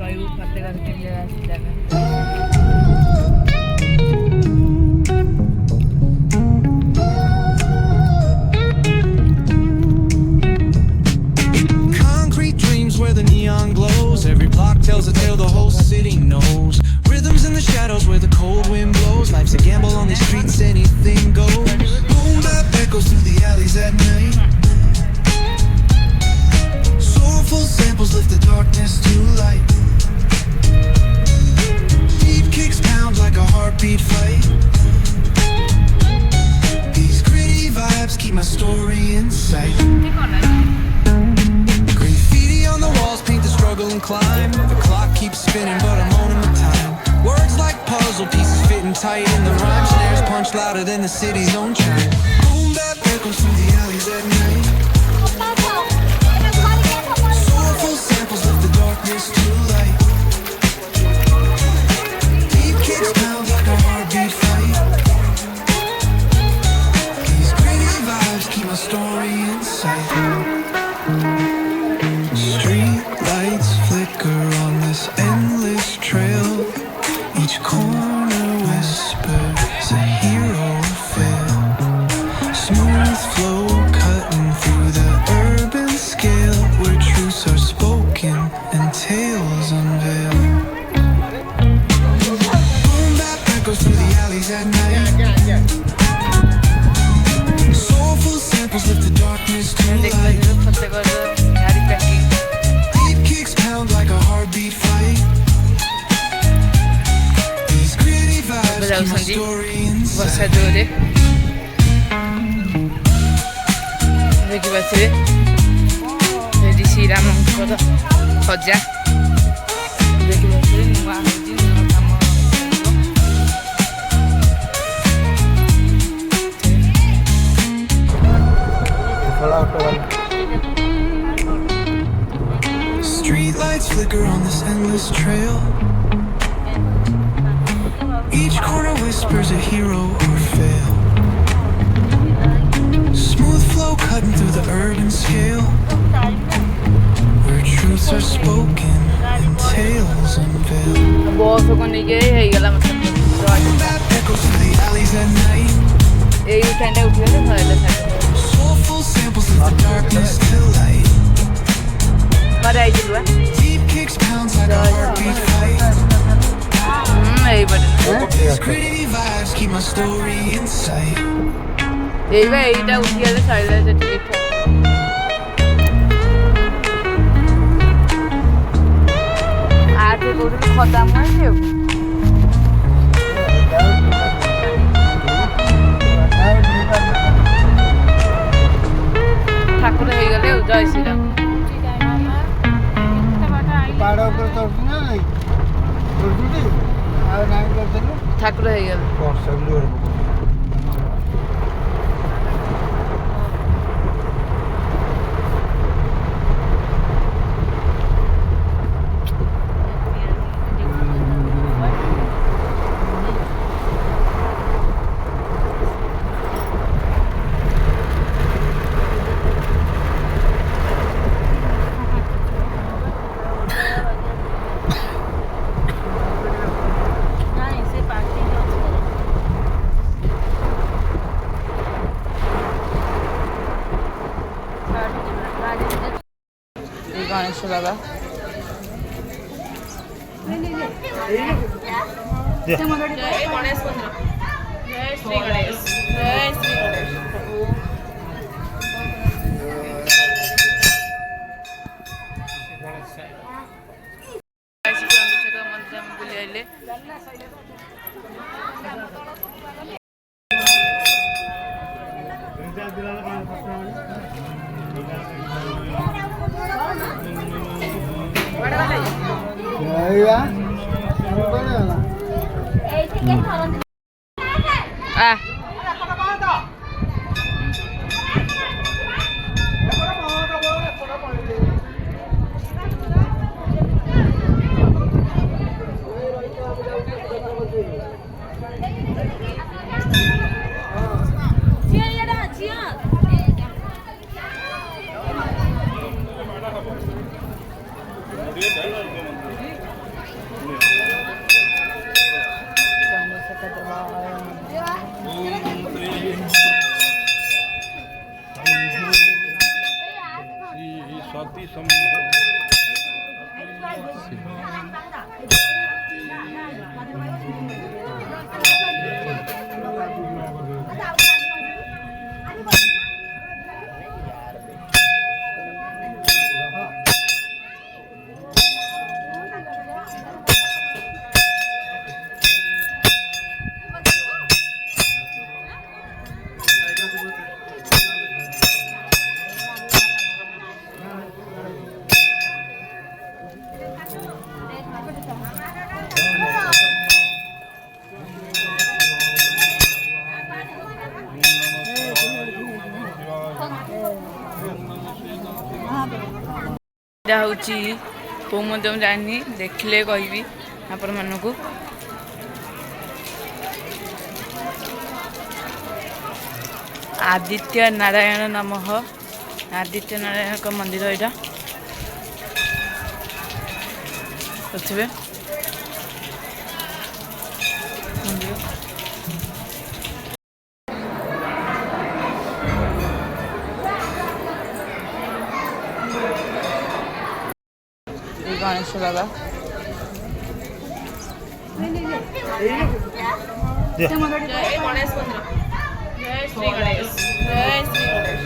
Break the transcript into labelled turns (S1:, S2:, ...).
S1: କହିବୁ ଫତେଗଡ଼ କେମିତି ଆସିଲା ନା
S2: where the neon glows. Every block tells a tale the whole city knows. Rhythms in the shadows where the cold wind blows. Life's a gamble on these streets, anything goes. Boom bap echoes through the alleys at night. Soulful samples lift the darkness to light. Beat kicks pound like a heartbeat fight. These gritty vibes keep my story in sight. On the walls paint the struggle and climb. The clock keeps spinning but I'm owning the time. Words like puzzle pieces fitting tight in the rhyme. Snares punch louder than the city's own chime. Boom bap echoes through the alleys at night. Soulful samples lift the darkness to light. Deep kicks pound like a heartbeat fight. These gritty vibes keep my story in sight. Street lights flicker on this endless trail. Each corner whispers a hero fail. Smooth flow cutting through the urban scale, where truths are spoken and tales unveil. Boom bap echoes through the alleys at night. Soulful samples lift the darkness to light. Like a heartbeat fight. These gritty vibes keep my story inside.
S1: देखि बसिबे ready श्रीरामଙ୍କର ଖଜା देखि बसिबे ନୂଆ ହେଉଛି ନୂଆ କାମ
S2: Street lights flicker on this endless trail. Each corner whispers a hero or fail. Smooth flow cutting through the urban scale, where truths are spoken and tales unveil. Echoes through the alleys at night. Soulful samples of the darkness to light. Deep kicks pounds like a heartbeat fight. These gritty vibes keep my story in sight.
S1: এইটা উঠিয়ালে সাইলে যে ঠিক আজে কোন খদাম হয়েছে ঠাকুর হয়ে গেলে জয় শ্রীরাম ঠাকুর হয়ে গেল गणेश बाबा
S3: सती संभव
S1: को मुझे जानी देखले कहबी आपण मानू आदित्य नारायण नमः आदित्य नारायण का मंदिर यहाँ देखिए गणेश बाबा जय गणेश मंदिर जय श्री गणेश जय श्री गणेश